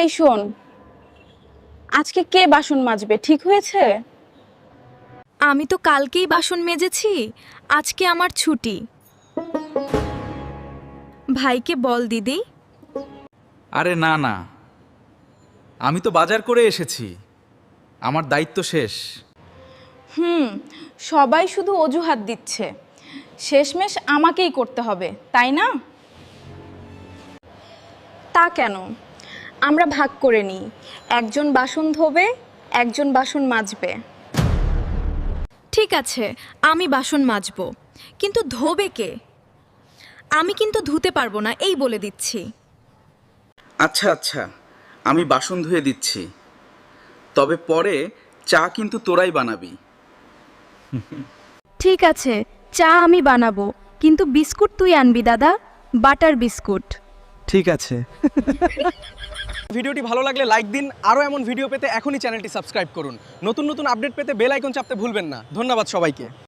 এই শোন, আজকে কে বাসন মাজবে ঠিক হয়েছে? আমি তো কালকেই বাসন মেজেছি, আজকে আমার ছুটি। ভাইকে বল দিদি। আরে না না, আমি তো বাজার করে এসেছি, আমার দায়িত্ব শেষ। সবাই শুধু অজুহাত দিচ্ছে, শেষমেশ আমাকেই করতে হবে, তাই না? তা কেন, আমরা ভাগ করে নিই, একজন বাসন ধোবে, একজন বাসন মাজবে। ঠিক আছে, আমি বাসন মাজবো, কিন্তু ধোবে কে? আমি কিন্তু ধুতে পারবো না, এই বলে দিচ্ছি। আচ্ছা আচ্ছা, আমি বাসন ধুয়ে দিচ্ছি, তবে পরে চা কিন্তু তোরাই বানাবি। ঠিক আছে, চা আমি বানাবো, কিন্তু বিস্কুট তুই আনবি দাদা, বাটার বিস্কুট। ঠিক আছে। ভিডিওটি ভালো লাগলে লাইক দিন, আরও এমন ভিডিও পেতে এখনই চ্যানেলটি সাবস্ক্রাইব করুন। নতুন নতুন আপডেট পেতে বেল আইকন চাপতে ভুলবেন না। ধন্যবাদ সবাইকে।